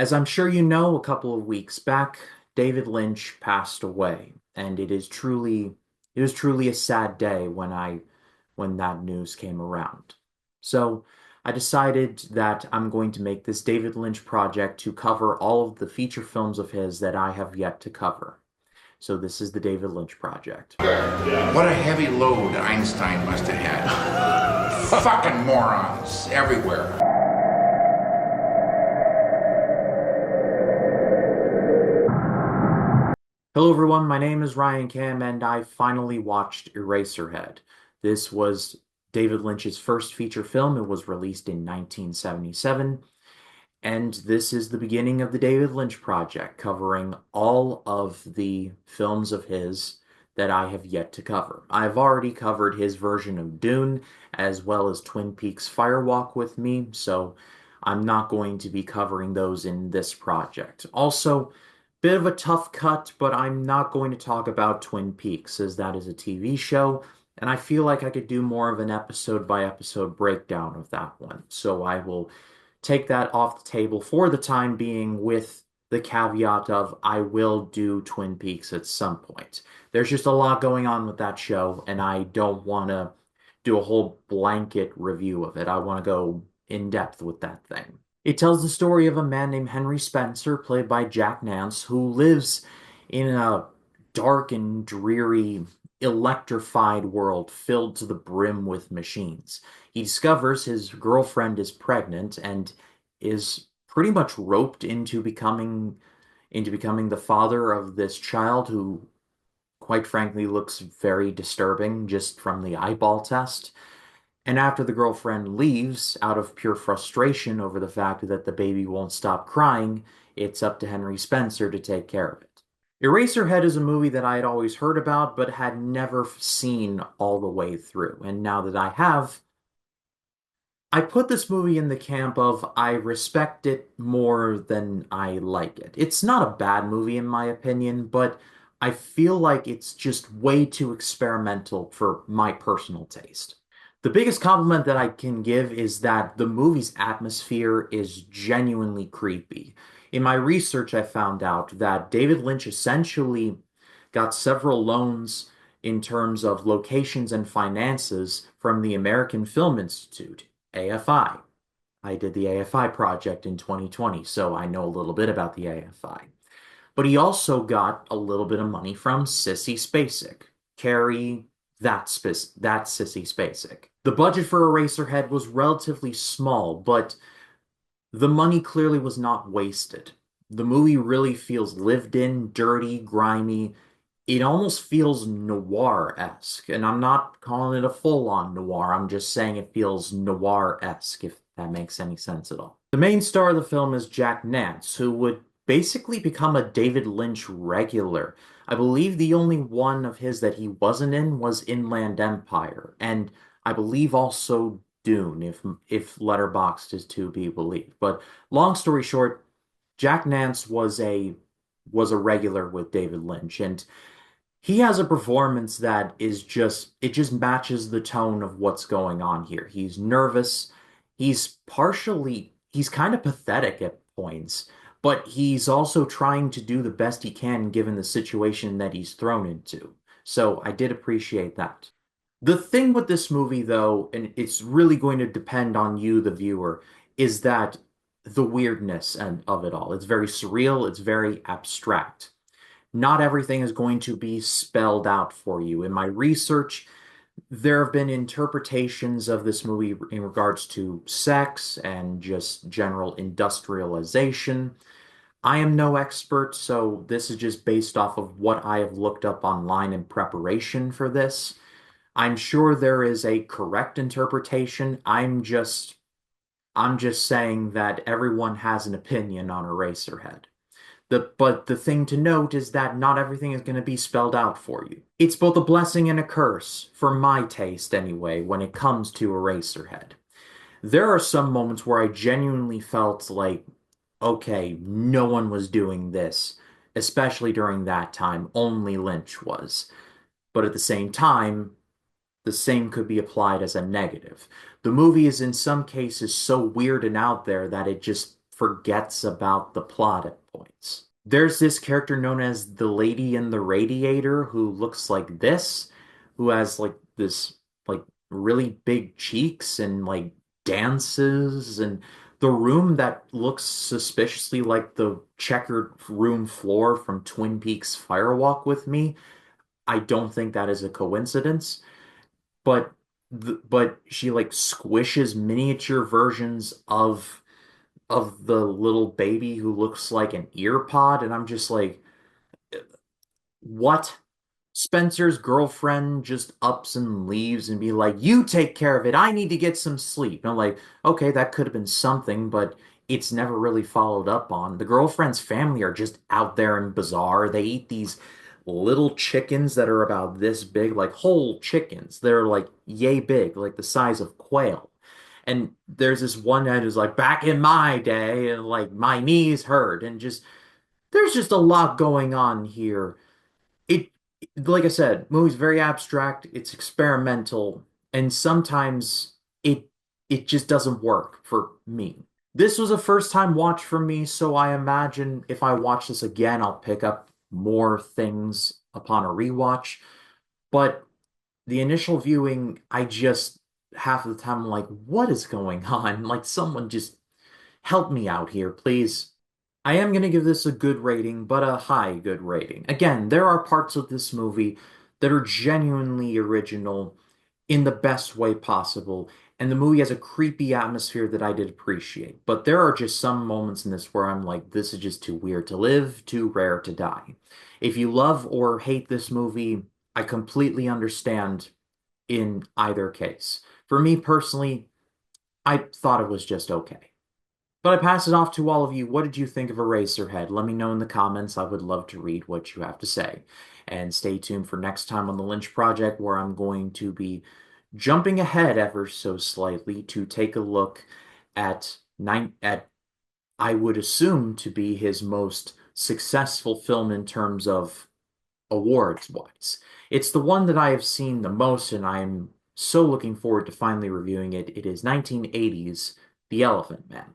As I'm sure you know, a couple of weeks back, David Lynch passed away, and it was truly a sad day when that news came around. So I decided that I'm going to make this David Lynch project to cover all of the feature films of his that I have yet to cover. So this is the David Lynch project. What a heavy load Einstein must have had. Fucking morons everywhere. Hello everyone, my name is Ryan Cam and I finally watched Eraserhead. This was David Lynch's first feature film. It was released in 1977, and this is the beginning of the David Lynch project, covering all of the films of his that I have yet to cover. I've already covered his version of Dune, as well as Twin Peaks Fire Walk with Me, so I'm not going to be covering those in this project. Also, bit of a tough cut, but I'm not going to talk about Twin Peaks, as that is a TV show, and I feel like I could do more of an episode by episode breakdown of that one. So I will take that off the table for the time being, with the caveat of I will do Twin Peaks at some point. There's just a lot going on with that show, and I don't want to do a whole blanket review of it. I want to go in depth with that thing. It tells the story of a man named Henry Spencer, played by Jack Nance, who lives in a dark and dreary, electrified world filled to the brim with machines. He discovers his girlfriend is pregnant and is pretty much roped into becoming the father of this child who, quite frankly, looks very disturbing just from the eyeball test. And after the girlfriend leaves out of pure frustration over the fact that the baby won't stop crying, it's up to Henry Spencer to take care of it. Eraserhead is a movie that I had always heard about but had never seen all the way through. And now that I have, I put this movie in the camp of I respect it more than I like it. It's not a bad movie in my opinion, but I feel like it's just way too experimental for my personal taste. The biggest compliment that I can give is that the movie's atmosphere is genuinely creepy. In my research, I found out that David Lynch essentially got several loans in terms of locations and finances from the American Film Institute, AFI. I did the AFI project in 2020, so I know a little bit about the AFI. But he also got a little bit of money from Sissy Spacek. Carrie, that Sissy Spacek. The budget for Eraserhead was relatively small, but the money clearly was not wasted. The movie really feels lived in, dirty, grimy. It almost feels noir-esque, and I'm not calling it a full-on noir. I'm just saying it feels noir-esque, if that makes any sense at all. The main star of the film is Jack Nance, who would basically become a David Lynch regular. I believe the only one of his that he wasn't in was Inland Empire, and I believe also Dune, if Letterboxd is to be believed. But long story short, Jack Nance was a regular with David Lynch, and he has a performance that is just matches the tone of what's going on here. He's nervous. He's kind of pathetic at points, but he's also trying to do the best he can given the situation that he's thrown into. So I did appreciate that. The thing with this movie, though, and it's really going to depend on you, the viewer, is that the weirdness of it all. It's very surreal, it's very abstract. Not everything is going to be spelled out for you. In my research, there have been interpretations of this movie in regards to sex and just general industrialization. I am no expert, so this is just based off of what I have looked up online in preparation for this. I'm sure there is a correct interpretation. I'm just saying that everyone has an opinion on Eraserhead. But the thing to note is that not everything is going to be spelled out for you. It's both a blessing and a curse, for my taste anyway, when it comes to Eraserhead. There are some moments where I genuinely felt like, okay, no one was doing this, especially during that time, only Lynch was. But at the same time, the same could be applied as a negative. The movie is in some cases so weird and out there that it just, forgets about the plot at points. There's this character known as the Lady in the Radiator who looks like this, who has like this like really big cheeks and like dances and the room that looks suspiciously like the checkered room floor from Twin Peaks Firewalk with Me. I don't think that is a coincidence, but but she like squishes miniature versions of the little baby who looks like an ear pod, and I'm just like, what? Spencer's girlfriend just ups and leaves and be like, "You take care of it. I need to get some sleep." And I'm like, okay, that could have been something, but it's never really followed up on. The girlfriend's family are just out there and bizarre. They eat these little chickens that are about this big, like whole chickens. They're like yay big, like the size of quail. And there's this one guy who's like, back in my day, and like my knees hurt, and just there's just a lot going on here. It, like I said, movie's very abstract, it's experimental, and sometimes it it just doesn't work for me. This was a first time watch for me, so I imagine if I watch this again, I'll pick up more things upon a rewatch. But the initial viewing, I just half of the time I'm like, what is going on? Like someone just help me out here, please. I am going to give this a good rating, but a high good rating. Again, there are parts of this movie that are genuinely original in the best way possible, and the movie has a creepy atmosphere that I did appreciate. But there are just some moments in this where I'm like, this is just too weird to live, too rare to die. If you love or hate this movie, I completely understand in either case. For me personally, I thought it was just okay. But I pass it off to all of you. What did you think of Eraserhead? Let me know in the comments. I would love to read what you have to say. And stay tuned for next time on the Lynch Project, where I'm going to be jumping ahead ever so slightly to take a look at I would assume to be his most successful film in terms of awards wise. It's the one that I have seen the most, and I'm so looking forward to finally reviewing it. It is 1980's The Elephant Man.